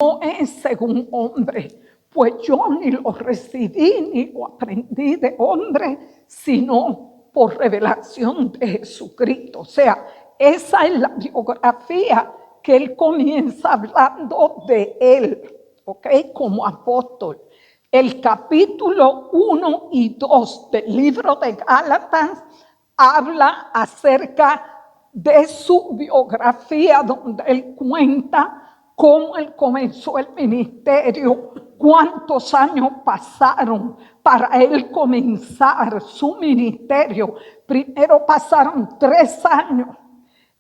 no es según hombre, pues yo ni lo recibí ni lo aprendí de hombre, sino por revelación de Jesucristo. O sea, esa es la biografía que él comienza hablando de él, ¿ok? Como apóstol. El capítulo 1 y 2 del libro de Gálatas habla acerca de su biografía, donde él cuenta cómo él comenzó el ministerio, cuántos años pasaron para él comenzar su ministerio. Primero pasaron 3 años.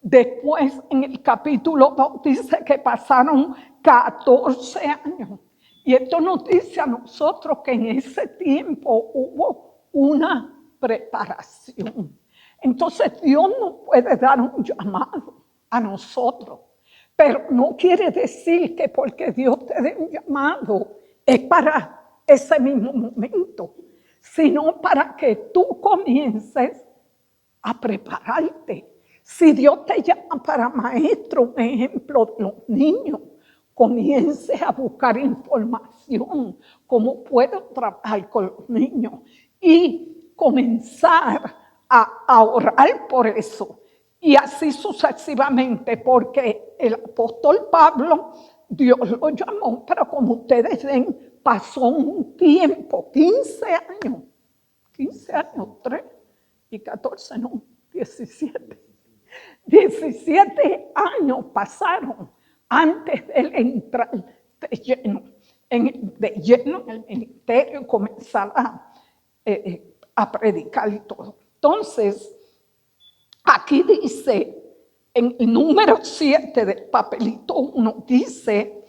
Después, en el capítulo 2 dice que pasaron 14 años. Y esto nos dice a nosotros que en ese tiempo hubo una preparación. Entonces Dios nos puede dar un llamado a nosotros, pero no quiere decir que porque Dios te dé un llamado es para ese mismo momento, sino para que tú comiences a prepararte. Si Dios te llama para maestro, un ejemplo de los niños, comiences a buscar información, cómo puedo trabajar con los niños y comenzar a orar por eso. Y así sucesivamente, porque el apóstol Pablo, Dios lo llamó, pero como ustedes ven, pasó un tiempo, 15 años, 3 y 14, no, 17. 17 años pasaron antes de él entrar de lleno en el ministerio y comenzar a predicar y todo. Entonces, aquí dice, en el número 7 del papelito 1, dice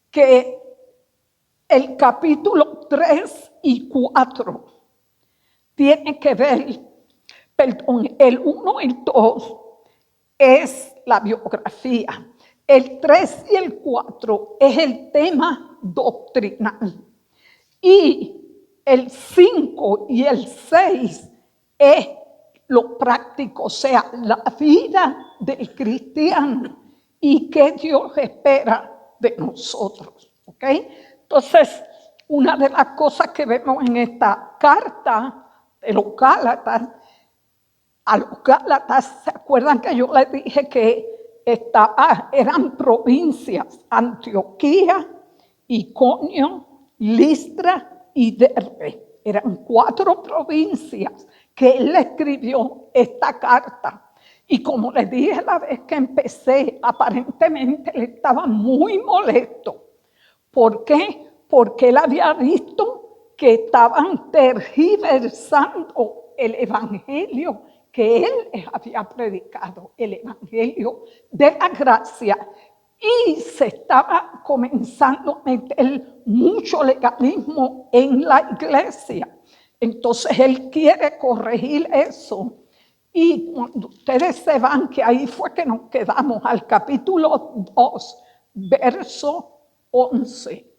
que el capítulo 3 y 4 tiene que ver, perdón, el 1 y el 2 es la biografía. El 3 y el 4 es el tema doctrinal. Y el 5 y el 6 es lo práctico, o sea, la vida del cristiano y qué Dios espera de nosotros. ¿Ok? Entonces, una de las cosas que vemos en esta carta de los Gálatas, a los Gálatas, ¿se acuerdan que yo les dije que eran provincias? Antioquía, Iconio, Listra y Derbe. Eran 4 provincias que él escribió esta carta. Y como les dije la vez que empecé, aparentemente él estaba muy molesto. ¿Por qué? Porque él había visto que estaban tergiversando el evangelio que él había predicado, el evangelio de la gracia, y se estaba comenzando a meter mucho legalismo en la iglesia. Entonces él quiere corregir eso. Y cuando ustedes se van, que ahí fue que nos quedamos, al capítulo 2, verso 11.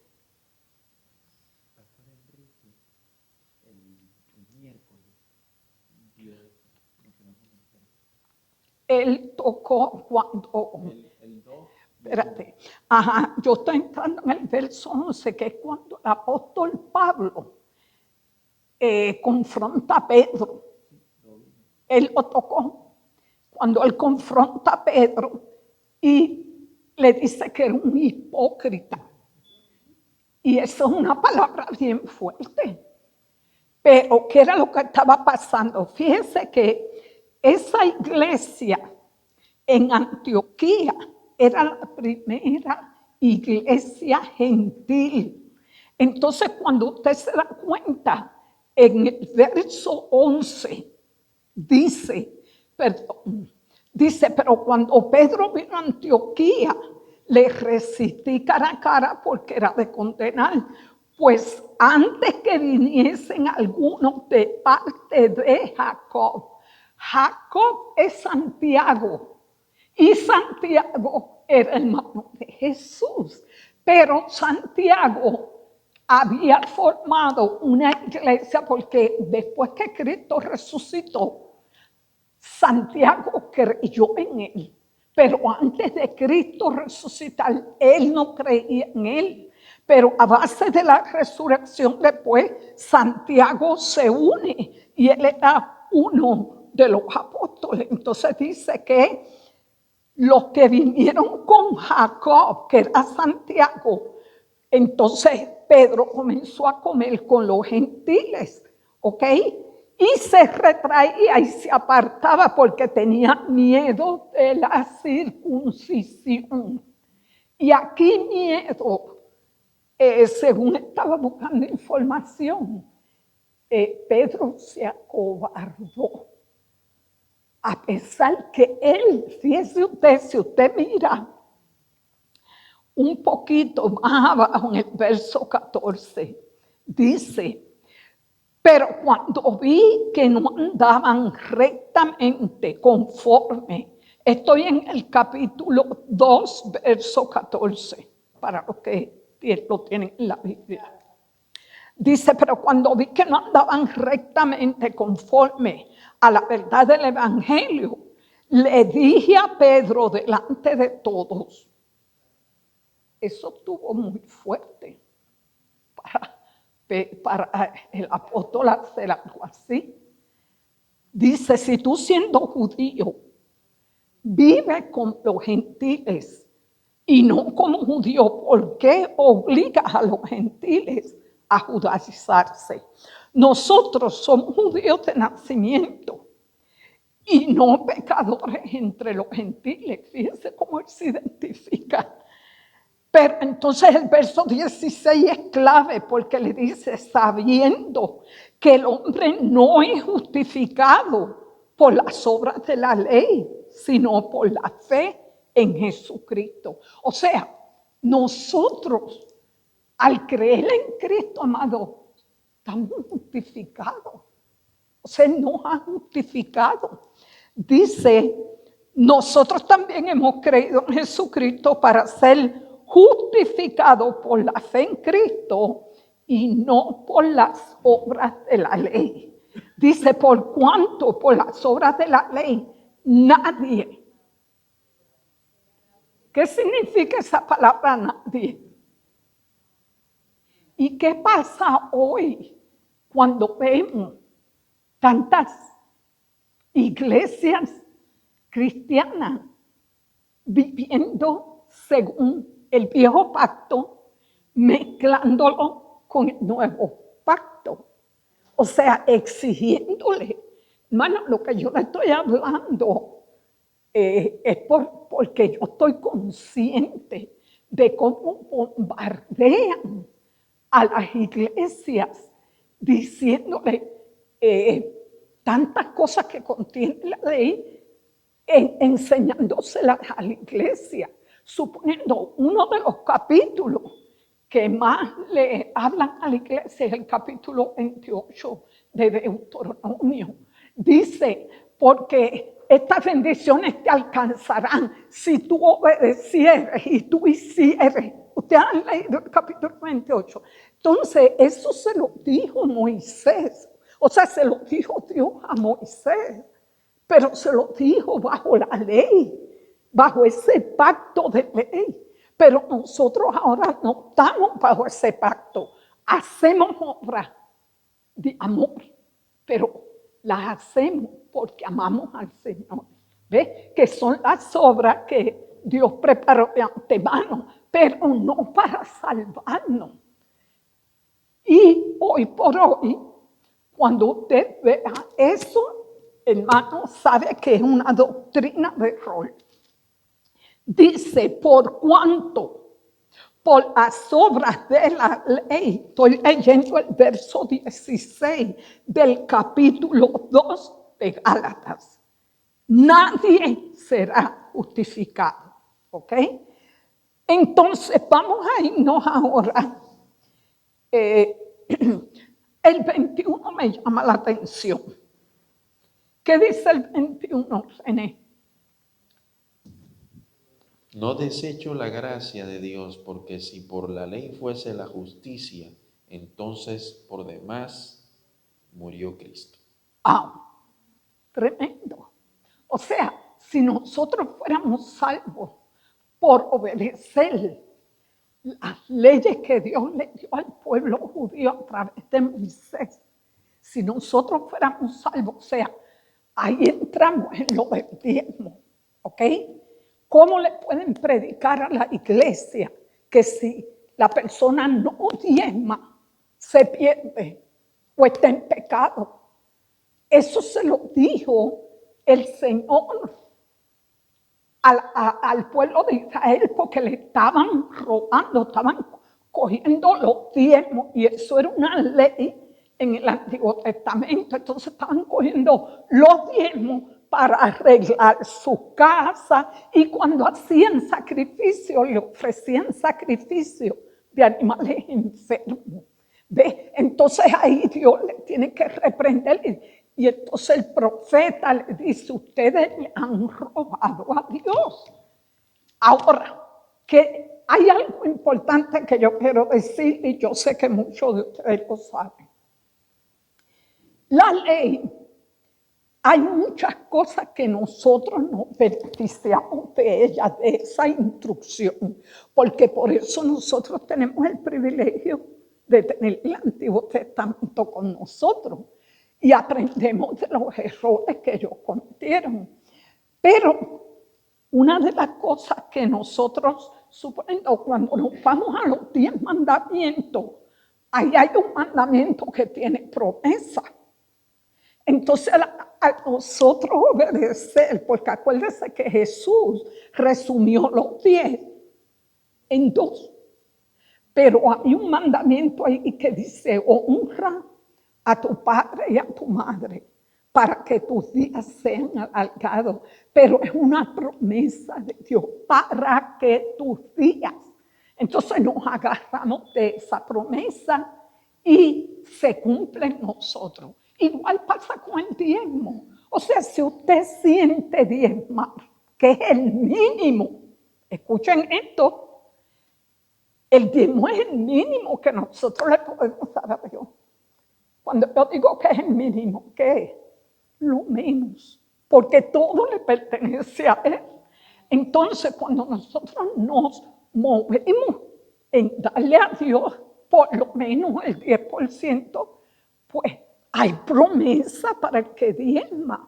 Él tocó cuando... Espérate. Ajá, yo estoy entrando en el verso 11, que es cuando el apóstol Pablo confronta a Pedro. Él lo tocó. Cuando él confronta a Pedro y le dice que era un hipócrita. Y eso es una palabra bien fuerte. Pero, ¿qué era lo que estaba pasando? Fíjense que esa iglesia en Antioquía era la primera iglesia gentil. Entonces, cuando usted se da cuenta, en el verso 11, dice, pero cuando Pedro vino a Antioquía, le resistí cara a cara porque era de condenar. Pues antes que viniesen algunos de parte de Jacob, Jacob es Santiago, y Santiago era hermano de Jesús. Pero Santiago había formado una iglesia porque después que Cristo resucitó, Santiago creyó en él. pero antes de Cristo resucitar, él no creía en él. Pero a base de la resurrección después, Santiago se une y él era uno de los apóstoles. Entonces dice que los que vinieron con Jacob, que era Santiago, entonces Pedro comenzó a comer con los gentiles, ¿ok? Y se retraía y se apartaba porque tenía miedo de la circuncisión. Y aquí miedo, según estaba buscando información, Pedro se acobardó. A pesar que él, fíjese usted, si usted mira un poquito más abajo en el verso 14, dice: pero cuando vi que no andaban rectamente conforme, estoy en el capítulo 2, verso 14, para los que lo tienen en la Biblia. Dice: pero cuando vi que no andaban rectamente conforme a la verdad del evangelio, le dije a Pedro delante de todos. Eso estuvo muy fuerte para el apóstol hacer algo así. Dice: si tú, siendo judío, vives con los gentiles y no como judío, ¿por qué obligas a los gentiles a judaizarse? Nosotros somos judíos de nacimiento y no pecadores entre los gentiles. Fíjense cómo él se identifica. Pero entonces el verso 16 es clave porque le dice: sabiendo que el hombre no es justificado por las obras de la ley, sino por la fe en Jesucristo. O sea, nosotros al creer en Cristo, amado, estamos justificados. O sea, nos ha justificado. Dice: nosotros también hemos creído en Jesucristo para ser justificados por la fe en Cristo y no por las obras de la ley. Dice: por cuanto por las obras de la ley nadie. ¿Qué significa esa palabra nadie? ¿Y qué pasa hoy cuando vemos tantas iglesias cristianas viviendo según el viejo pacto, mezclándolo con el nuevo pacto? O sea, exigiéndole. Hermano, lo que yo le estoy hablando es porque yo estoy consciente de cómo bombardean a las iglesias diciéndole tantas cosas que contiene la ley, enseñándoselas a la iglesia. Suponiendo uno de los capítulos que más le hablan a la iglesia es el capítulo 28 de Deuteronomio. Dice: porque estas bendiciones te alcanzarán si tú obedecieres y tú hicieres. Ustedes han leído el capítulo 28. Entonces, eso se lo dijo Moisés. O sea, se lo dijo Dios a Moisés, pero se lo dijo bajo la ley, bajo ese pacto de ley. Pero nosotros ahora no estamos bajo ese pacto. Hacemos obras de amor, pero las hacemos porque amamos al Señor. ¿Ves? Que son las obras que Dios preparó de antemano, pero no para salvarnos. Y hoy por hoy, cuando usted vea eso, hermano, sabe que es una doctrina de error. Dice: por cuanto por las obras de la ley, estoy leyendo el verso 16 del capítulo 2 de Gálatas, nadie será justificado. ¿Ok? Entonces vamos a irnos ahora. El 21 me llama la atención. ¿Qué dice el 21, René? No desecho la gracia de Dios, porque si por la ley fuese la justicia, entonces por demás murió Cristo. Ah, tremendo. O sea, si nosotros fuéramos salvos por obedecer las leyes que Dios le dio al pueblo judío a través de Moisés, si nosotros fuéramos salvos, o sea, ahí entramos en lo del diezmo, ¿ok? ¿Cómo le pueden predicar a la iglesia que si la persona no diezma, se pierde o está en pecado? Eso se lo dijo el Señor al pueblo de Israel porque le estaban robando, estaban cogiendo los diezmos, y eso era una ley en el Antiguo Testamento. Entonces estaban cogiendo los diezmos para arreglar su casa, y cuando hacían sacrificio, le ofrecían sacrificio de animales enfermos. ¿Ve? Entonces ahí Dios le tiene que reprender, y entonces el profeta le dice: ustedes le han robado a Dios. Ahora, que hay algo importante que yo quiero decir, y yo sé que muchos de ustedes lo saben. La ley, hay muchas cosas que nosotros nos beneficiamos de ella, de esa instrucción, porque por eso nosotros tenemos el privilegio de tener el Antiguo Testamento con nosotros y aprendemos de los errores que ellos cometieron. Pero una de las cosas que nosotros, suponiendo cuando nos vamos a los 10 mandamientos, ahí hay un mandamiento que tiene promesa. Entonces a nosotros obedecer, porque acuérdense que Jesús resumió los 10 en 2. Pero hay un mandamiento ahí que dice: honra a tu padre y a tu madre para que tus días sean alargados. Pero es una promesa de Dios, para que tus días. Entonces nos agarramos de esa promesa y se cumple en nosotros. Igual pasa con el diezmo. O sea, si usted siente diezmar, que es el mínimo, escuchen esto, el diezmo es el mínimo que nosotros le podemos dar a Dios. Cuando yo digo que es el mínimo, ¿qué es? Lo menos, porque todo le pertenece a Él. Entonces, cuando nosotros nos movemos en darle a Dios por lo menos el 10%, pues hay promesa para el que diezma.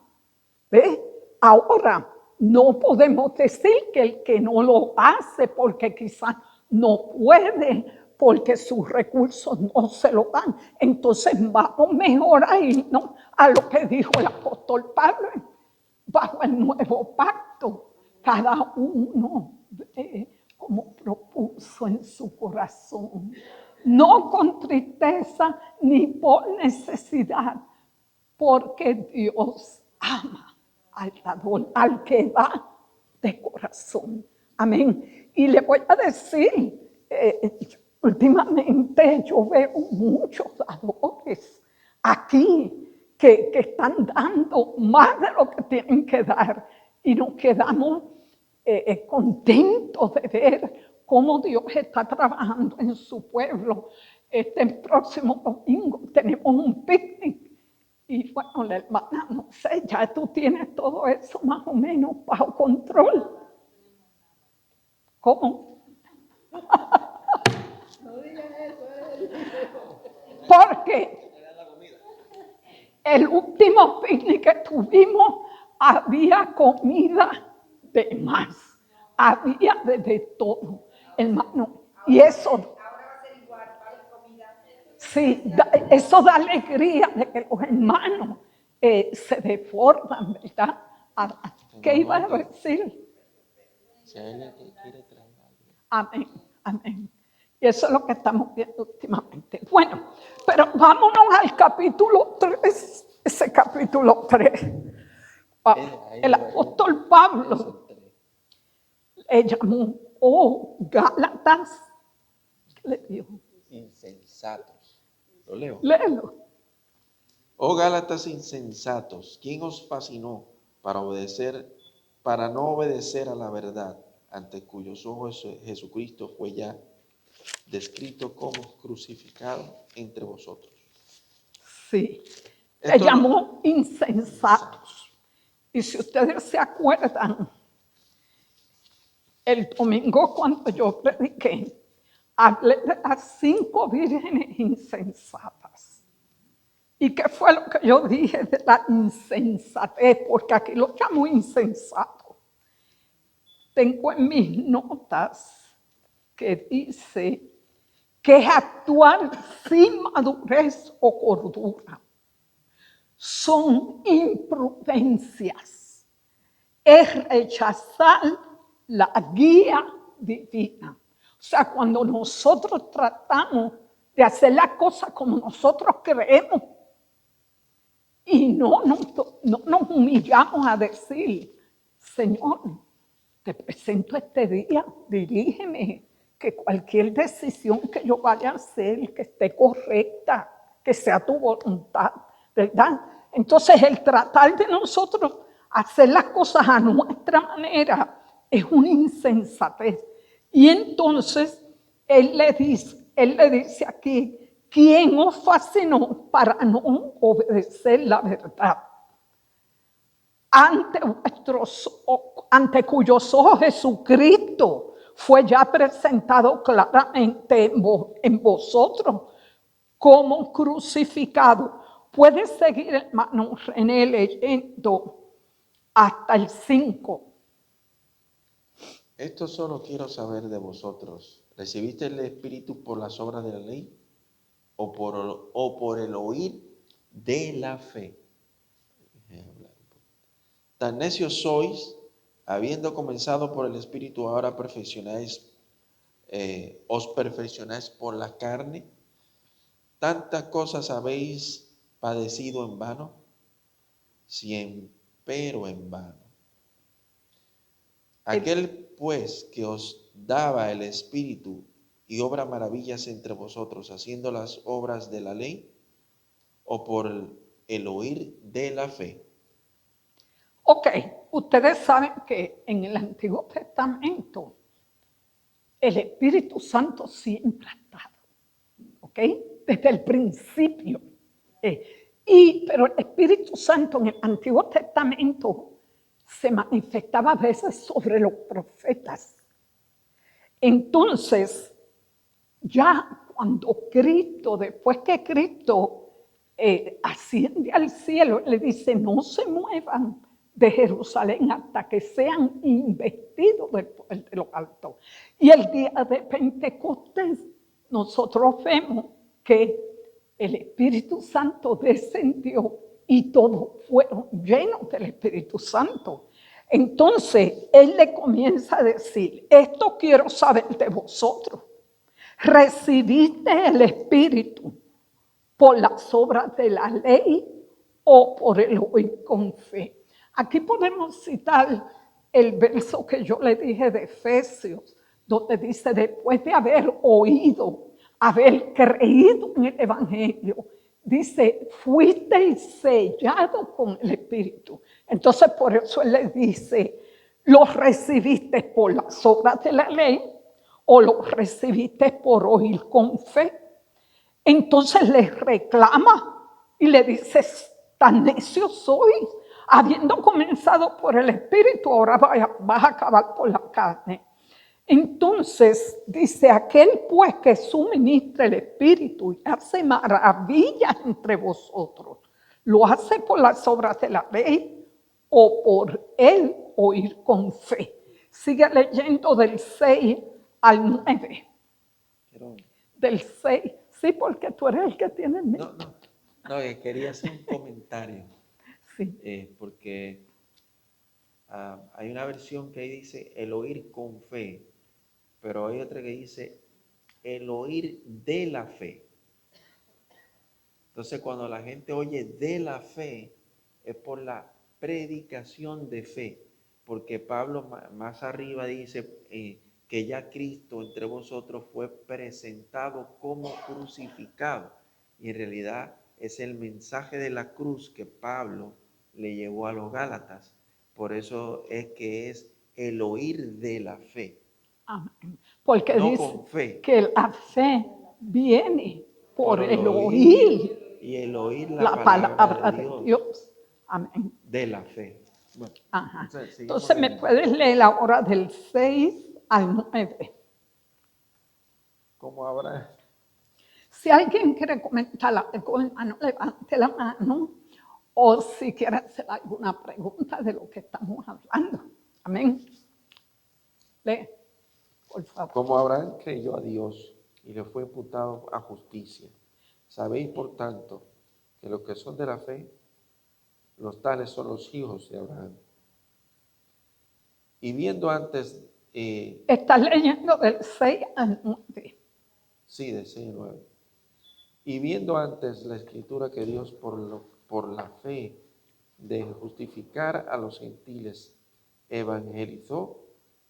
¿Ves? Ahora, no podemos decir que el que no lo hace porque quizás no puede, porque sus recursos no se lo dan. Entonces vamos mejor a irnos a lo que dijo el apóstol Pablo: bajo el nuevo pacto, cada uno como propuso en su corazón, no con tristeza ni por necesidad, porque Dios ama al dador, al que da de corazón. Amén. Y le voy a decir, últimamente yo veo muchos dadores aquí que están dando más de lo que tienen que dar, y nos quedamos contentos de ver cómo Dios está trabajando en su pueblo. Este próximo domingo tenemos un picnic. Y bueno, la hermana, no sé, ya tú tienes todo eso más o menos bajo control. ¿Cómo? No digas eso. Porque el último picnic que tuvimos había comida de más. Había de todo, hermano. Y eso, Ahora va a ser igual, va a haber comida. sí, eso da alegría de que los hermanos se desbordan, ¿verdad? ¿Qué iba a decir? Si hay alguien que quiere traer algo. Amén, amén. Y eso es lo que estamos viendo últimamente. Bueno, pero vámonos al capítulo 3, ese capítulo 3. El apóstol Pablo le llamó, Gálatas, ¿qué le dijo? Insensatos. Lo leo. Léelo. Oh Gálatas insensatos, ¿quién os fascinó para no obedecer a la verdad, ante cuyos ojos Jesucristo fue ya descrito como crucificado entre vosotros? Sí, le Esto llamó insensatos. Y si ustedes se acuerdan, el domingo cuando yo prediqué, hablé de las 5 vírgenes insensatas. ¿Y qué fue lo que yo dije de la insensatez? Porque aquí lo llamo insensato. Tengo en mis notas que dice que es actuar sin madurez o cordura. Son imprudencias. Es rechazar la guía divina. O sea, cuando nosotros tratamos de hacer las cosas como nosotros creemos y no nos humillamos a decir, Señor, te presento este día, dirígeme, que cualquier decisión que yo vaya a hacer, que esté correcta, que sea tu voluntad, ¿verdad? Entonces el tratar de nosotros hacer las cosas a nuestra manera es una insensatez. Y entonces él le dice aquí, ¿quién os fascinó para no obedecer la verdad? Ante cuyos ojos Jesucristo fue ya presentado claramente en vosotros como crucificado. Puedes seguir, hermano René, leyendo hasta el 5. Esto solo quiero saber de vosotros. ¿Recibiste el Espíritu por las obras de la ley o por el oír de la fe? Tan necios sois, habiendo comenzado por el Espíritu, ahora os perfeccionáis por la carne. Tantas cosas habéis padecido en vano, si empero en vano. Aquel pues que os daba el Espíritu y obra maravillas entre vosotros, haciendo las obras de la ley, o por el oír de la fe. Ok, ustedes saben que en el Antiguo Testamento el Espíritu Santo siempre ha estado, ¿ok? Desde el principio. Pero el Espíritu Santo en el Antiguo Testamento se manifestaba a veces sobre los profetas. Entonces, ya cuando Cristo, después que Cristo asciende al cielo, le dice, no se muevan de Jerusalén hasta que sean investidos del poder de lo alto. Y el día de Pentecostés, nosotros vemos que el Espíritu Santo descendió y todos fueron llenos del Espíritu Santo. Entonces, Él le comienza a decir, esto quiero saber de vosotros. ¿Recibiste el Espíritu por las obras de la ley o por el oír con fe? Aquí podemos citar el verso que yo le dije de Efesios, donde dice, después de haber oído, haber creído en el Evangelio, dice, fuisteis sellados con el Espíritu. Entonces por eso él le dice, ¿los recibiste por las obras de la ley o los recibiste por oír con fe? Entonces les reclama y le dice, tan necios sois, habiendo comenzado por el Espíritu, ahora vas a acabar por la carne. Entonces dice, aquel pues que suministra el Espíritu y hace maravillas entre vosotros, ¿lo hace por las obras de la ley o por él oír con fe? Sigue leyendo del 6 al 9. Del 6, sí, porque tú eres el que tiene el mío. No, quería hacer un comentario. Sí. Porque hay una versión que dice el oír con fe, pero hay otra que dice el oír de la fe. Entonces, cuando la gente oye de la fe, es por la predicación de fe, porque Pablo más arriba dice que ya Cristo entre vosotros fue presentado como crucificado, y en realidad es el mensaje de la cruz que Pablo le llevó a los Gálatas. Por eso es que es el oír de la fe. Amén. Porque no dice con fe, que la fe viene por el oír y el oír la palabra de Dios. Amén. de la fe. Bueno, Ajá. entonces, seguimos Entonces, ¿me leyendo. puedes leer ahora del 6 al 9? ¿Cómo habrá? Si alguien quiere comentar algo, hermano, levante la mano. O si quiere hacer alguna pregunta de lo que estamos hablando. Amén. Lee, por favor. Como Abraham creyó a Dios y le fue imputado a justicia. Sabéis, por tanto, que los que son de la fe, los tales son los hijos de Abraham. Y viendo antes, Estás leyendo del 6 al 9. sí, de 6 y 9. Y viendo antes la escritura que Dios por la fe de justificar a los gentiles evangelizó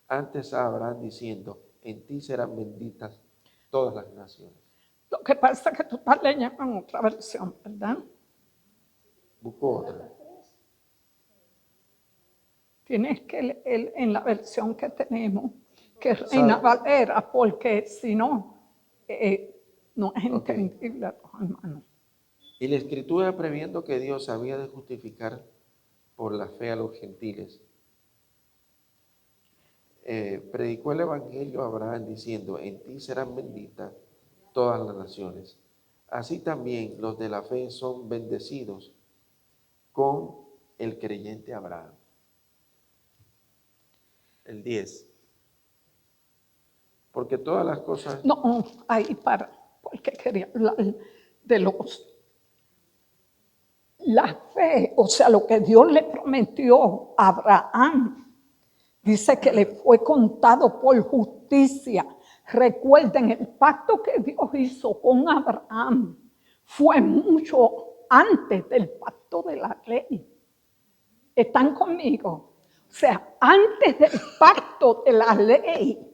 antes a Abraham diciendo, en ti serán benditas todas las naciones. Lo que pasa es que tú estás leyendo en otra versión, ¿verdad? Buscó otra. Tienes que leer en la versión que tenemos, que es Reina Valera, porque si no, no es Ok. entendible a los hermanos. Y la escritura previendo que Dios había de justificar por la fe a los gentiles, predicó el evangelio a Abraham diciendo, en ti serán benditas todas las naciones. Así también los de la fe son bendecidos con el creyente Abraham. El 10. Porque todas las cosas... No, ahí para, porque quería hablar de la fe, o sea, lo que Dios le prometió a Abraham. Dice que le fue contado por justicia. Recuerden, el pacto que Dios hizo con Abraham fue mucho antes del pacto de la ley. ¿Están conmigo? O sea, antes del pacto de la ley,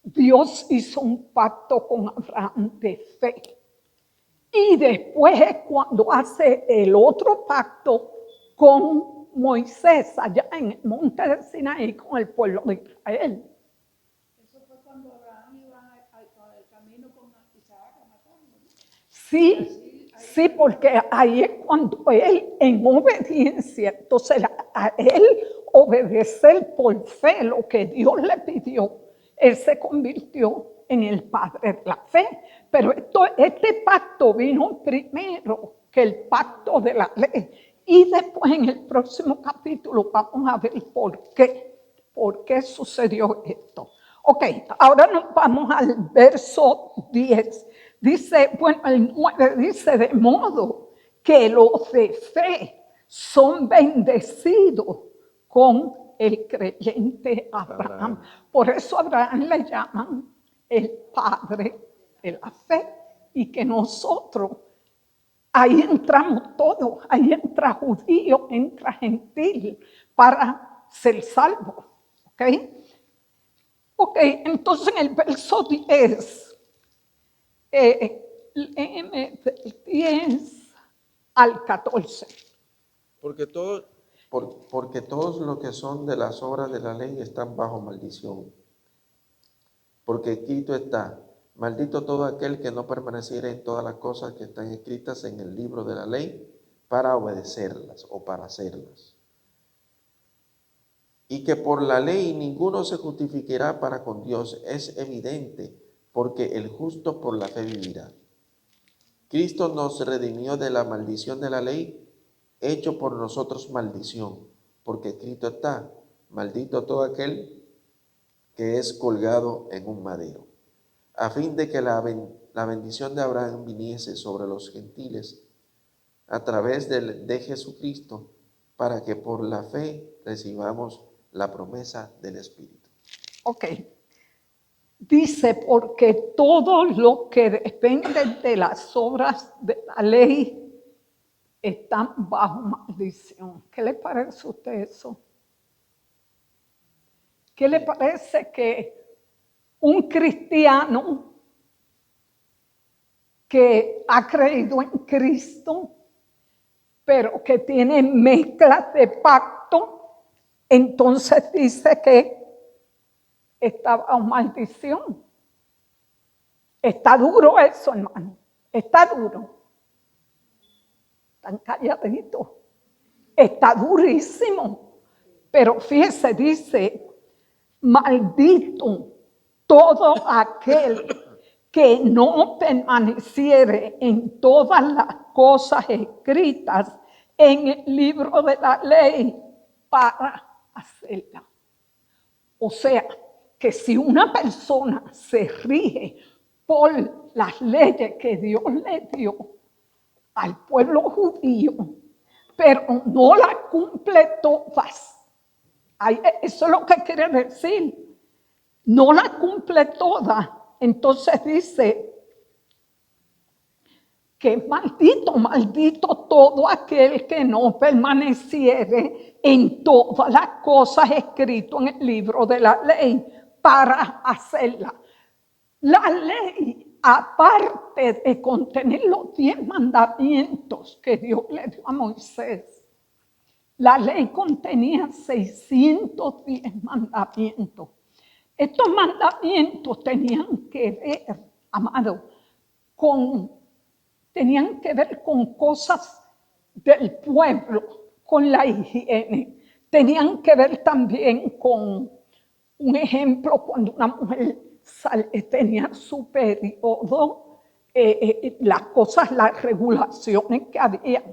Dios hizo un pacto con Abraham de fe. Y después es cuando hace el otro pacto con Moisés, allá en el monte de Sinaí, con el pueblo de Israel. Eso fue cuando Abraham iba al camino con Isaac a matarlo, ¿no? Sí, porque ahí es cuando él, en obediencia, entonces a él obedecer por fe lo que Dios le pidió, él se convirtió en el padre de la fe. Pero este pacto vino primero que el pacto de la ley. Y después en el próximo capítulo vamos a ver por qué sucedió esto. Ok, ahora nos vamos al verso 10. Dice, bueno, el 9 dice, de modo que los de fe son bendecidos con el creyente Abraham. Por eso a Abraham le llaman el padre de la fe. Y que nosotros, ahí entramos todos, ahí entra judío, entra gentil, para ser salvo. ¿Ok? Ok, entonces en el verso 10, léeme del 10 al 14. Porque todos los que son de las obras de la ley están bajo maldición. Porque escrito está, maldito todo aquel que no permaneciera en todas las cosas que están escritas en el libro de la ley para obedecerlas o para hacerlas. Y que por la ley ninguno se justificará para con Dios, es evidente, porque el justo por la fe vivirá. Cristo nos redimió de la maldición de la ley, hecho por nosotros maldición, porque escrito está, maldito todo aquel que es colgado en un madero, a fin de que la bendición de Abraham viniese sobre los gentiles a través de Jesucristo, para que por la fe recibamos la promesa del Espíritu. Ok. Dice, porque todo lo que depende de las obras de la ley están bajo maldición. ¿Qué le parece a usted eso? ¿Qué le parece que un cristiano que ha creído en Cristo, pero que tiene mezclas de pacto, entonces dice que está bajo maldición? Está duro eso, hermano. Está duro. Están calladitos. está durísimo. Pero fíjese, dice, maldito todo aquel que no permaneciere en todas las cosas escritas en el libro de la ley para hacerla. O sea, que si una persona se rige por las leyes que Dios le dio al pueblo judío, pero no las cumple todas, eso es lo que quiere decir, no las cumple todas, entonces dice que maldito, maldito todo aquel que no permaneciere en todas las cosas escritas en el libro de la ley para hacerla. La ley, aparte de contener los 10 mandamientos que Dios le dio a Moisés, la ley contenía 610 mandamientos. Estos mandamientos tenían que ver, amado, tenían que ver con cosas del pueblo, con la higiene. Tenían que ver también con, un ejemplo, cuando una mujer tenía su periodo, las cosas, las regulaciones que había.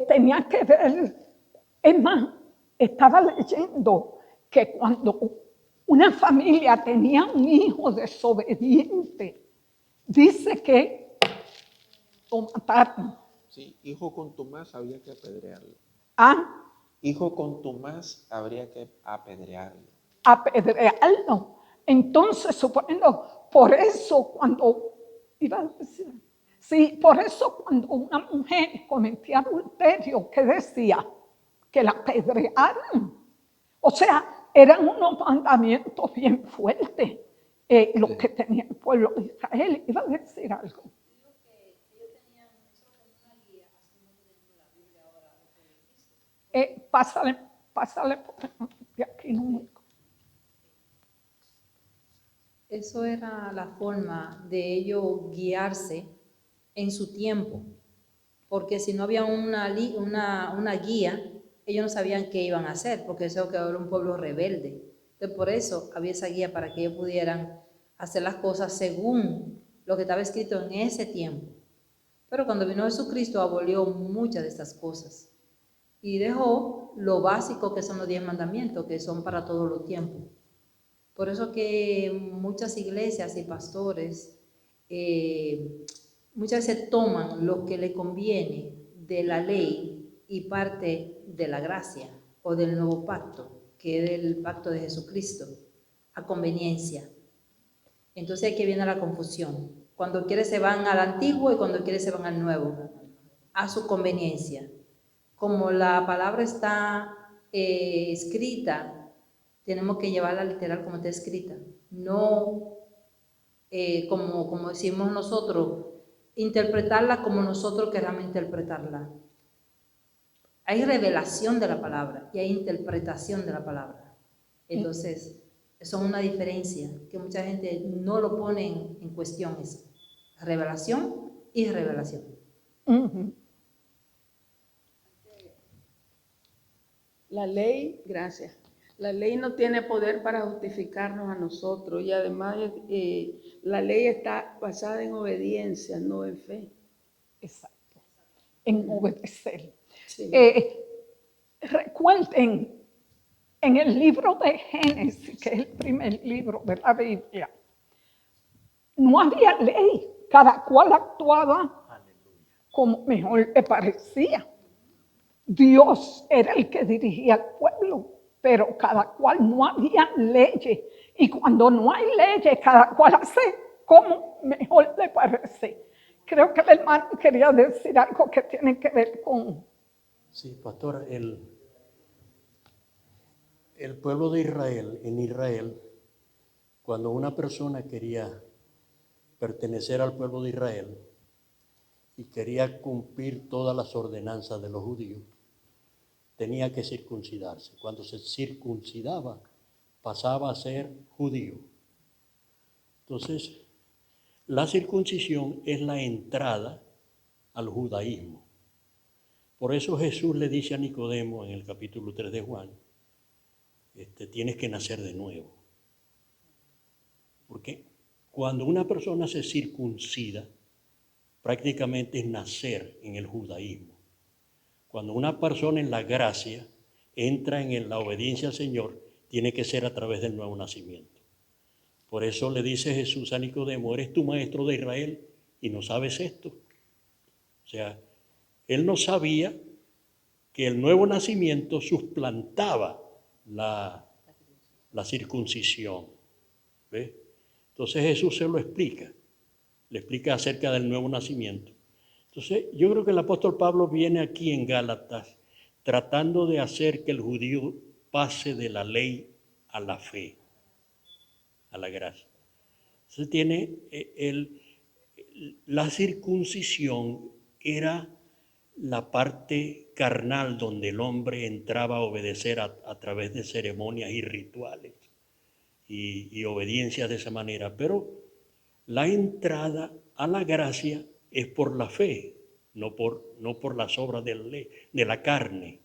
Tenía que ver, es más, estaba leyendo que cuando una familia tenía un hijo desobediente, dice que lo mataron. Sí, hijo contumaz habría que apedrearlo. ¿Ah? Hijo contumaz habría que apedrearlo. Apedrearlo. Entonces, suponiendo, por eso cuando iba a decir, sí, por eso cuando una mujer cometía adulterio, ¿qué decía? Que la apedrearan. O sea, eran unos mandamientos bien fuertes, lo que tenía el pueblo de Israel. Iba a decir algo. Pásale de aquí, no. Eso era la forma de ellos guiarse en su tiempo, porque si no había una guía, ellos no sabían qué iban a hacer, porque eso era un pueblo rebelde. Entonces, por eso había esa guía para que ellos pudieran hacer las cosas según lo que estaba escrito en ese tiempo. Pero cuando vino Jesucristo abolió muchas de estas cosas y dejó lo básico que son los 10 mandamientos, que son para todos los tiempos. Por eso que muchas iglesias y pastores muchas veces toman lo que le conviene de la ley y parte de la gracia o del nuevo pacto, que es el pacto de Jesucristo, a conveniencia. Entonces aquí viene la confusión. Cuando quiere se van al antiguo y cuando quiere se van al nuevo, a su conveniencia. Como la palabra está escrita, tenemos que llevarla literal como está escrita, no como decimos nosotros, interpretarla como nosotros queramos interpretarla. Hay revelación de la palabra y hay interpretación de la palabra. Entonces, eso es una diferencia que mucha gente no lo pone en cuestión, es revelación y revelación. Uh-huh. La ley, gracias. La ley no tiene poder para justificarnos a nosotros y además la ley está basada en obediencia, no en fe. Exacto, en obedecer. Sí. Recuerden, en el libro de Génesis, que es el primer libro de la Biblia, no había ley, cada cual actuaba como mejor le parecía. Dios era el que dirigía al pueblo, pero cada cual no había leyes. Y cuando no hay leyes, cada cual hace como mejor le parece. Creo que el hermano quería decir algo que tiene que ver con... Sí, pastor, el pueblo de Israel, en Israel, cuando una persona quería pertenecer al pueblo de Israel y quería cumplir todas las ordenanzas de los judíos, tenía que circuncidarse. Cuando se circuncidaba, pasaba a ser judío. Entonces, la circuncisión es la entrada al judaísmo. Por eso Jesús le dice a Nicodemo en el capítulo 3 de Juan, tienes que nacer de nuevo. Porque cuando una persona se circuncida, prácticamente es nacer en el judaísmo. Cuando una persona en la gracia entra en la obediencia al Señor, tiene que ser a través del nuevo nacimiento. Por eso le dice Jesús a Nicodemo, ¿eres tú maestro de Israel y no sabes esto? O sea, él no sabía que el nuevo nacimiento suplantaba la circuncisión. ¿Ves? Entonces Jesús se lo explica, le explica acerca del nuevo nacimiento. Entonces yo creo que el apóstol Pablo viene aquí en Gálatas tratando de hacer que el judío pase de la ley a la fe, a la gracia. Entonces tiene la circuncisión era la parte carnal donde el hombre entraba a obedecer a través de ceremonias y rituales y obediencias de esa manera. Pero la entrada a la gracia es por la fe, no por las obras de la carne.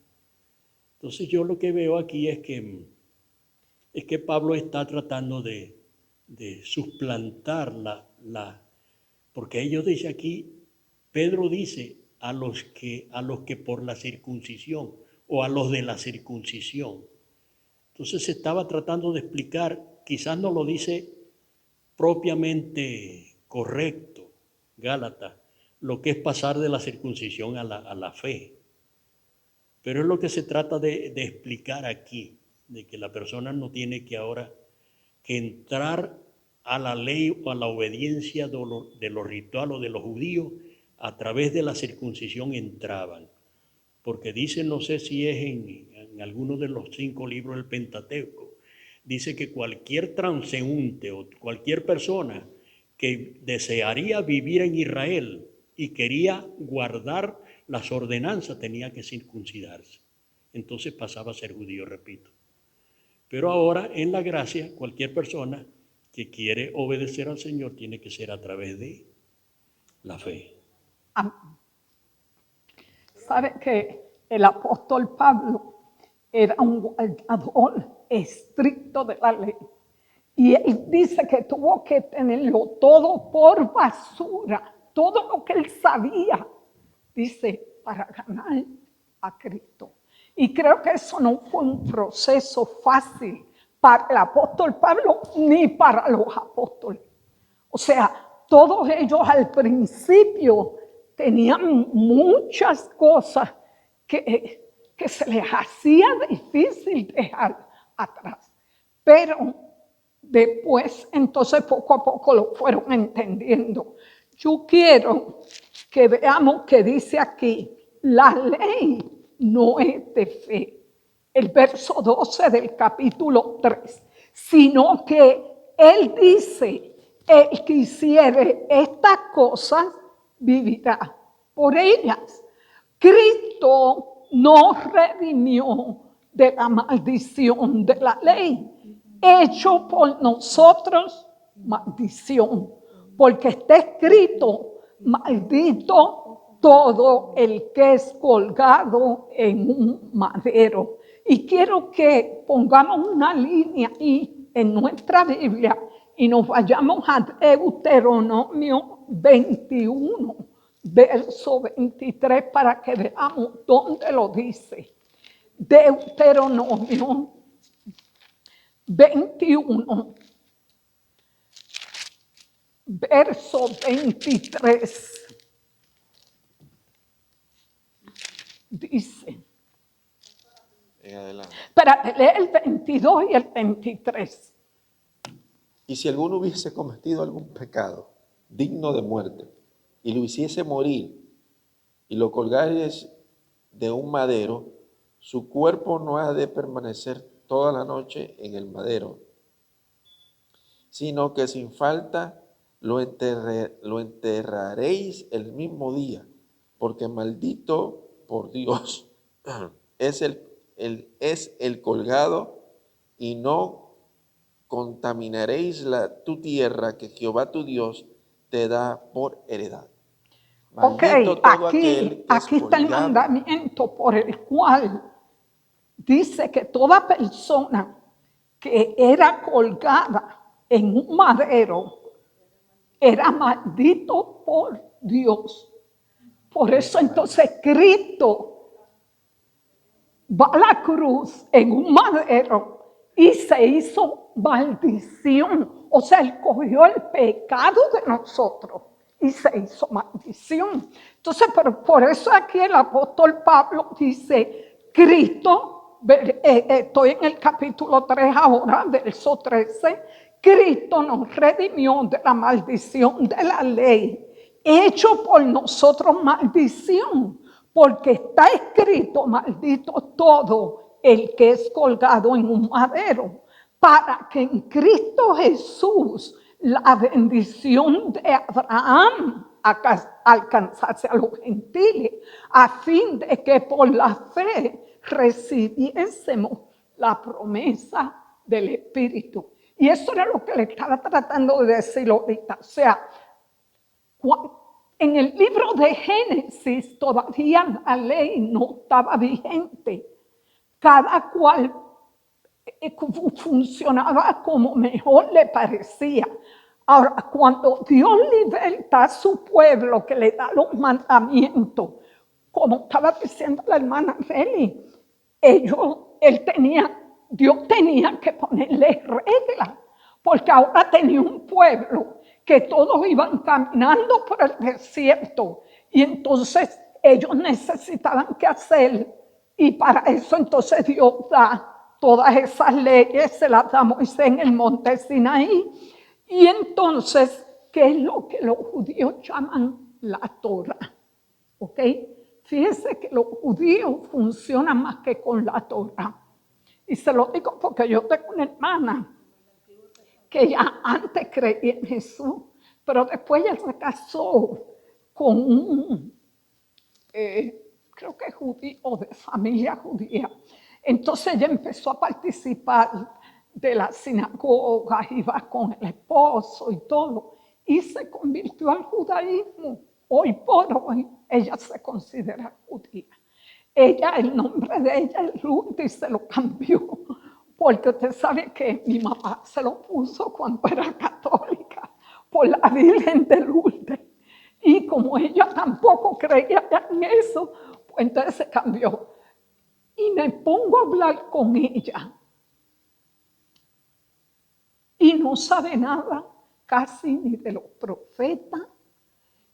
Entonces yo lo que veo aquí es que Pablo está tratando de suplantar porque ellos dicen aquí, Pedro dice a los que por la circuncisión o a los de la circuncisión. Entonces se estaba tratando de explicar, quizás no lo dice propiamente correcto, Gálatas, lo que es pasar de la circuncisión a la fe. Pero es lo que se trata de explicar aquí, de que la persona no tiene que ahora que entrar a la ley o a la obediencia de los rituales o de los judíos. A través de la circuncisión entraban. Porque dice, no sé si es en alguno de los 5 libros del Pentateuco, dice que cualquier transeúnte o cualquier persona que desearía vivir en Israel y quería guardar las ordenanzas tenía que circuncidarse. Entonces pasaba a ser judío, repito. Pero ahora en la gracia, cualquier persona que quiere obedecer al Señor tiene que ser a través de la fe. Amén. ¿Sabe que el apóstol Pablo era un guardador estricto de la ley? Y él dice que tuvo que tenerlo todo por basura, todo lo que él sabía, dice, para ganar a Cristo. Y creo que eso no fue un proceso fácil para el apóstol Pablo ni para los apóstoles. O sea, todos ellos al principio tenían muchas cosas que se les hacía difícil dejar atrás. Pero después, entonces poco a poco lo fueron entendiendo. Yo quiero que veamos que dice aquí, la ley no es de fe. El verso 12 del capítulo 3, sino que él dice, el que hiciere estas cosas vivirá por ellas. Cristo nos redimió de la maldición de la ley, hecho por nosotros maldición, porque está escrito, maldito todo el que es colgado en un madero. Y quiero que pongamos una línea ahí en nuestra Biblia y nos vayamos a Deuteronomio 21, verso 23, para que veamos dónde lo dice. Deuteronomio 21, verso 23. Dice, En adelante. para leer el 22 y el 23. Y si alguno hubiese cometido algún pecado digno de muerte y lo hiciese morir y lo colgares de un madero, su cuerpo no ha de permanecer toda la noche en el madero, sino que sin falta lo enterraréis el mismo día, porque maldito por Dios es el colgado, y no contaminaréis tu tierra que Jehová tu Dios te da por heredad. Ok, Maldito todo aquel que es aquí está el colgado. mandamiento por el cual dice que toda persona que era colgada en un madero era maldito por Dios. Por eso entonces Cristo va a la cruz en un madero y se hizo maldición. O sea, él cogió el pecado de nosotros y se hizo maldición. Entonces, por eso aquí el apóstol Pablo dice, Cristo, estoy en el capítulo 3 ahora, verso 13, Cristo nos redimió de la maldición de la ley, hecho por nosotros maldición, porque está escrito, maldito todo el que es colgado en un madero, para que en Cristo Jesús la bendición de Abraham alcanzase a los gentiles, a fin de que por la fe recibiésemos la promesa del Espíritu. Y eso era lo que le estaba tratando de decir ahorita. O sea, en el libro de Génesis todavía la ley no estaba vigente. Cada cual funcionaba como mejor le parecía. Ahora, cuando Dios liberta a su pueblo, que le da los mandamientos, como estaba diciendo la hermana Feli, Dios tenía que ponerle reglas, porque ahora tenía un pueblo que todos iban caminando por el desierto, y entonces ellos necesitaban que hacer, y para eso entonces Dios da todas esas leyes, se las da Moisés en el monte Sinaí. Y entonces, ¿qué es lo que los judíos llaman la Torah? ¿Ok? Fíjense que los judíos funcionan más que con la Torah. Y se lo digo porque yo tengo una hermana que ya antes creía en Jesús, pero después ella se casó con un, creo que judío, de familia judía. Entonces ella empezó a participar de la sinagoga, iba con el esposo y todo, y se convirtió al judaísmo. Hoy por hoy ella se considera judía. El nombre de ella es Lourdes, y se lo cambió, porque usted sabe que mi mamá se lo puso cuando era católica, por la Virgen de Lourdes. Y como ella tampoco creía en eso, pues entonces se cambió. Y me pongo a hablar con ella. Y no sabe nada casi ni de los profetas.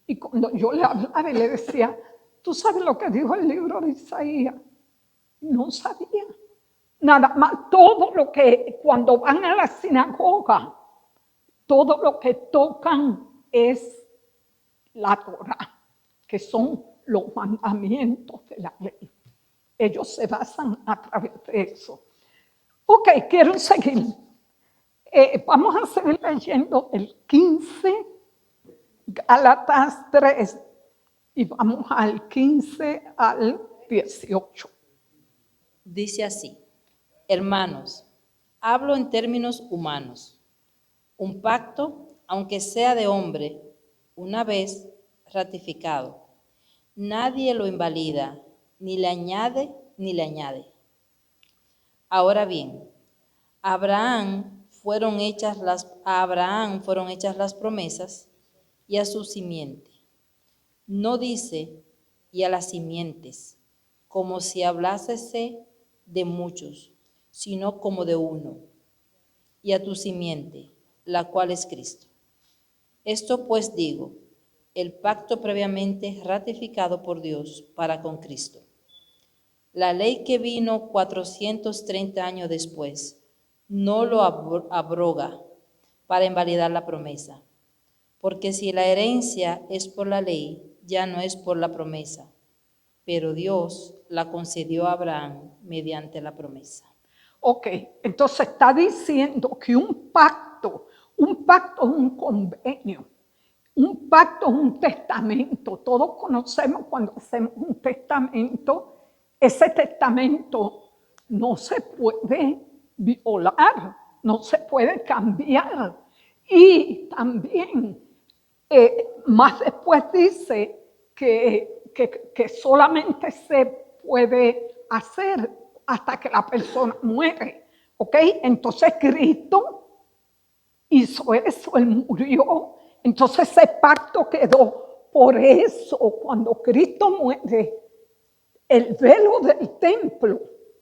Y cuando yo le hablaba y le decía, ¿tú sabes lo que dijo el libro de Isaías? No sabía. Nada más todo lo que, cuando van a la sinagoga, todo lo que tocan es la Torah, que son los mandamientos de la ley. Ellos se basan a través de eso. Ok, quiero seguir. Vamos a seguir leyendo el 15, Gálatas 3, y vamos al 15 al 18. Dice así: hermanos, hablo en términos humanos. Un pacto, aunque sea de hombre, una vez ratificado, nadie lo invalida, ni le añade ni le añade. Ahora bien, a Abraham fueron hechas las promesas, y a su simiente. No dice y a las simientes, como si hablásese de muchos, sino como de uno, y a tu simiente, la cual es Cristo. Esto pues digo, el pacto previamente ratificado por Dios para con Cristo. La ley que vino 430 años después no lo abroga para invalidar la promesa, porque si la herencia es por la ley, ya no es por la promesa, pero Dios la concedió a Abraham mediante la promesa. Ok, entonces está diciendo que un pacto es un convenio, un pacto es un testamento. Todos conocemos cuando hacemos un testamento, ese testamento no se puede violar, no se puede cambiar. Y también, más después dice que solamente se puede hacer hasta que la persona muere, ¿ok? Entonces Cristo hizo eso, Él murió, entonces ese pacto quedó. Por eso, cuando Cristo muere, el velo del templo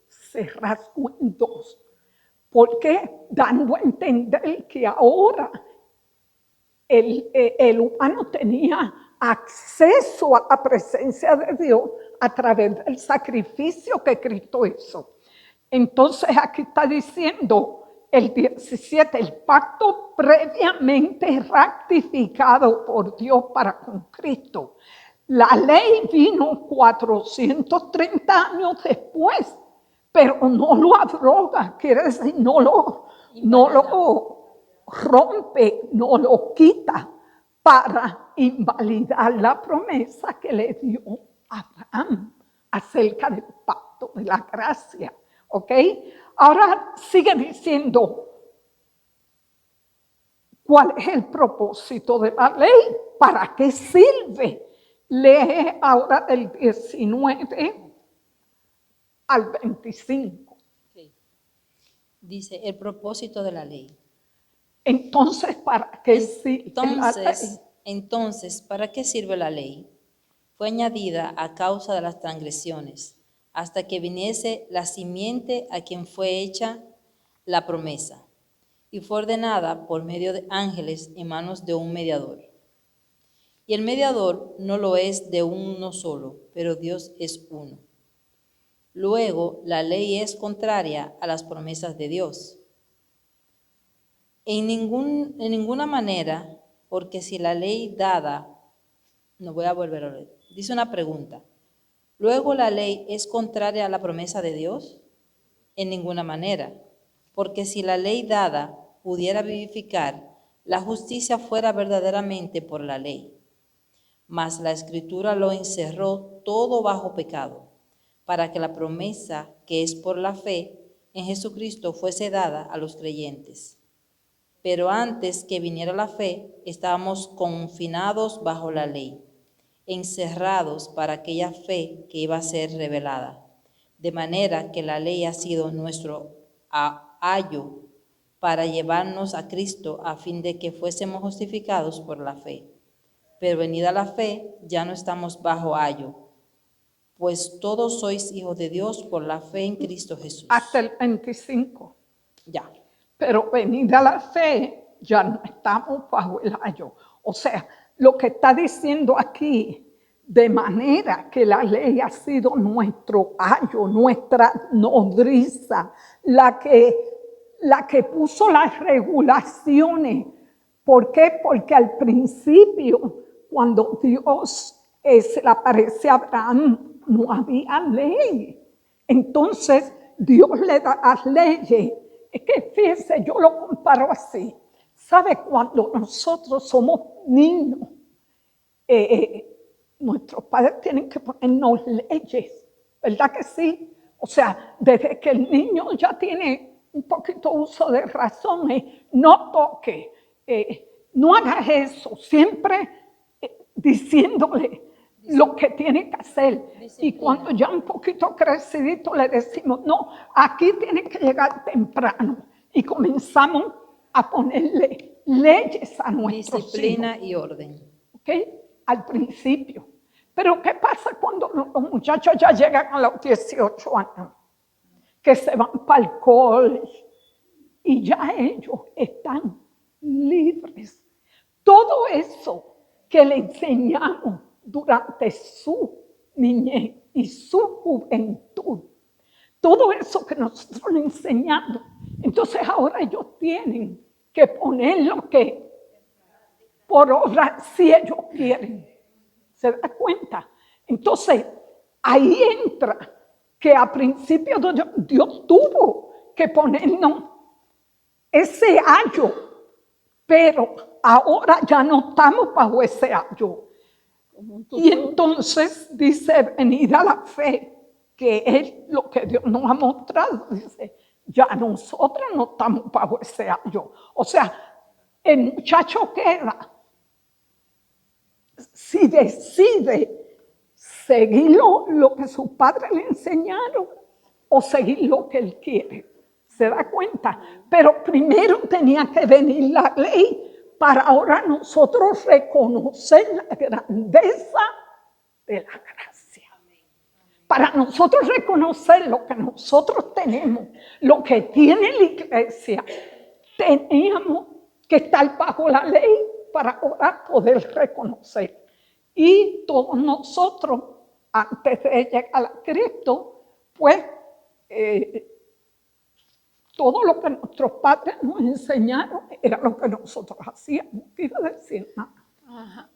se rasgó en dos. ¿Por qué? Dando a entender que ahora el humano tenía acceso a la presencia de Dios a través del sacrificio que Cristo hizo. Entonces aquí está diciendo el 17, el pacto previamente ratificado por Dios para con Cristo. La ley vino 430 años después, pero no lo abroga, quiere decir, no lo rompe, no lo quita para invalidar la promesa que le dio Abraham acerca del pacto de la gracia. ¿Ok? Ahora sigue diciendo, ¿cuál es el propósito de la ley? ¿Para qué sirve? Lee ahora del 19 al 25. Okay. Dice, el propósito de la ley. Entonces, ¿para qué sirve la ley? Entonces, ¿para qué sirve la ley? Fue añadida a causa de las transgresiones, hasta que viniese la simiente a quien fue hecha la promesa, y fue ordenada por medio de ángeles en manos de un mediador. Y el mediador no lo es de uno solo, pero Dios es uno. Luego, la ley es contraria a las promesas de Dios. En ninguna manera, porque si la ley dada, no voy a volver a leer, dice una pregunta. Luego, ¿la ley es contraria a la promesa de Dios? En ninguna manera, porque si la ley dada pudiera vivificar, la justicia fuera verdaderamente por la ley. Mas la Escritura lo encerró todo bajo pecado, para que la promesa que es por la fe en Jesucristo fuese dada a los creyentes. Pero antes que viniera la fe, estábamos confinados bajo la ley, encerrados para aquella fe que iba a ser revelada. De manera que la ley ha sido nuestro ayo para llevarnos a Cristo a fin de que fuésemos justificados por la fe. Pero venida la fe, ya no estamos bajo ayo, pues todos sois hijos de Dios por la fe en Cristo Jesús. Hasta el 25. Ya. Pero venida la fe, ya no estamos bajo el ayo. O sea, lo que está diciendo aquí, de manera que la ley ha sido nuestro ayo, nuestra nodriza, la que puso las regulaciones. ¿Por qué? Porque al principio, cuando Dios se le aparece a Abraham, no había ley. Entonces, Dios le da las leyes. Es que fíjense, yo lo comparo así. ¿Sabe? Cuando nosotros somos niños, nuestros padres tienen que ponernos leyes, ¿verdad que sí? O sea, desde que el niño ya tiene un poquito uso de razones, no toque, no hagas eso, siempre diciéndole lo que tiene que hacer. Y cuando ya un poquito crecidito le decimos, no, aquí tiene que llegar temprano. Y comenzamos a ponerle leyes a nuestros Disciplina hijos. y orden. ¿Ok? Al principio. Pero ¿qué pasa cuando los muchachos ya llegan a los 18 años? Que se van para el college y ya ellos están libres. Todo eso que le enseñamos durante su niñez y su juventud, todo eso que nosotros le enseñamos, entonces ahora ellos tienen que ponerlo que por obra si ellos quieren. ¿Se da cuenta? Entonces, ahí entra que a principio Dios tuvo que ponernos ese ayo, pero ahora ya no estamos bajo ese ayo. Y entonces dice, venida la fe, que es lo que Dios nos ha mostrado. Dice, ya nosotros no estamos bajo ese ayo. O sea, el muchacho queda, si decide seguir lo que sus padres le enseñaron o seguir lo que él quiere. ¿Se da cuenta? Pero primero tenía que venir la ley para ahora nosotros reconocer la grandeza de la gracia. Para nosotros reconocer lo que nosotros tenemos, lo que tiene la iglesia, teníamos que estar bajo la ley para ahora poder reconocer. Y todos nosotros, antes de llegar a Cristo, pues todo lo que nuestros padres nos enseñaron era lo que nosotros hacíamos. Quiero decir nada. Ajá.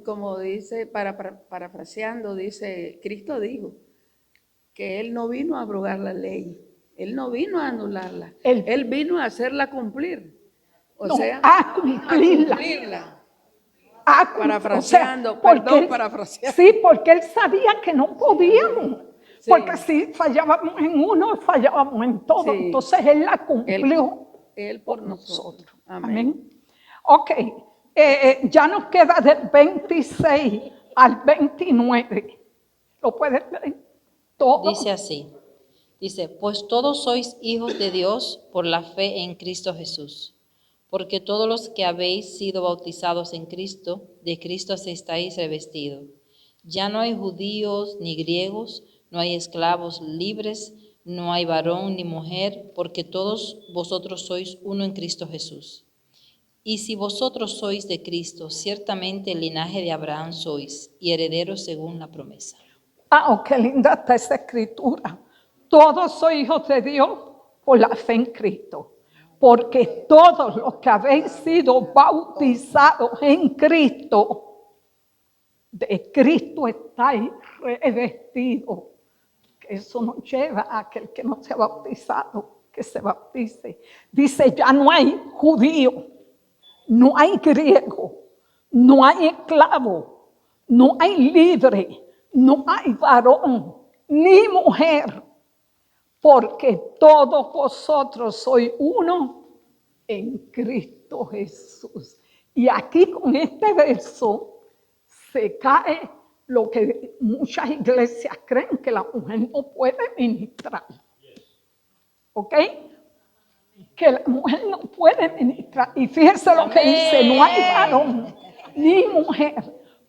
Como dice, parafraseando, dice, Cristo dijo que Él no vino a abrogar la ley, Él no vino a anularla, Él vino a hacerla cumplir. O No, sea, a cumplirla. Parafraseando, o sea, porque perdón, él- parafraseando. Sí, porque él sabía que no podíamos. Sí. Porque si fallábamos en uno, fallábamos en todo. Sí. Entonces él la cumplió Él por nosotros. Amén. Ok, ya nos queda del 26 al 29. ¿Lo puedes leer todo? Dice así, dice, pues todos sois hijos de Dios por la fe en Cristo Jesús, porque todos los que habéis sido bautizados en Cristo, de Cristo se estáis revestidos. Ya no hay judíos ni griegos, no hay esclavos libres, no hay varón ni mujer, porque todos vosotros sois uno en Cristo Jesús. Y si vosotros sois de Cristo, ciertamente el linaje de Abraham sois, y herederos según la promesa. Oh, qué linda está esa escritura. Todos sois hijos de Dios por la fe en Cristo. Porque todos los que habéis sido bautizados en Cristo, de Cristo estáis revestidos. Eso nos lleva a aquel que no se ha bautizado, que se bautice. Dice, ya no hay judío, no hay griego, no hay esclavo, no hay libre, no hay varón, ni mujer, porque todos vosotros sois uno en Cristo Jesús. Y aquí con este verso se cae lo que muchas iglesias creen, que la mujer no puede ministrar. ¿Ok? Que la mujer no puede ministrar. Y fíjense lo que dice, no hay varón ni mujer.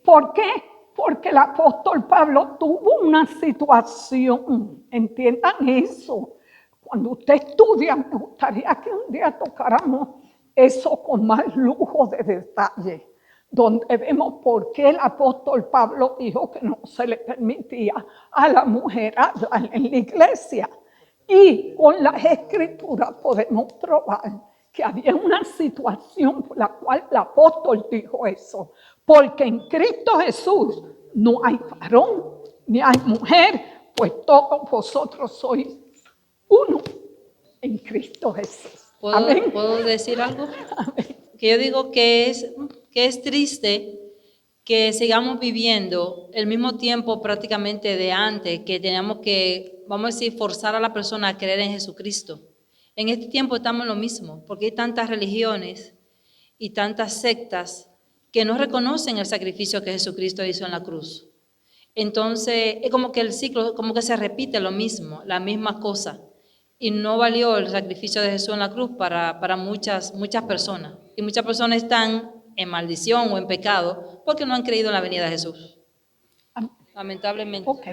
¿Por qué? Porque el apóstol Pablo tuvo una situación, entiendan eso. Cuando usted estudia, me gustaría que un día tocáramos eso con más lujo de detalle, donde vemos por qué el apóstol Pablo dijo que no se le permitía a la mujer hablar en la iglesia. Y con las escrituras podemos probar que había una situación por la cual el apóstol dijo eso. Porque en Cristo Jesús no hay varón ni hay mujer, pues todos vosotros sois uno en Cristo Jesús. Amén. ¿Puedo decir algo? Que yo digo que es triste que sigamos viviendo el mismo tiempo prácticamente de antes, que teníamos que, vamos a decir, forzar a la persona a creer en Jesucristo. En este tiempo estamos en lo mismo, porque hay tantas religiones y tantas sectas que no reconocen el sacrificio que Jesucristo hizo en la cruz. Entonces, es como que el ciclo, como que se repite lo mismo, la misma cosa. Y no valió el sacrificio de Jesús en la cruz para muchas personas. Y muchas personas están en maldición o en pecado porque no han creído en la venida de Jesús. Lamentablemente. Ok.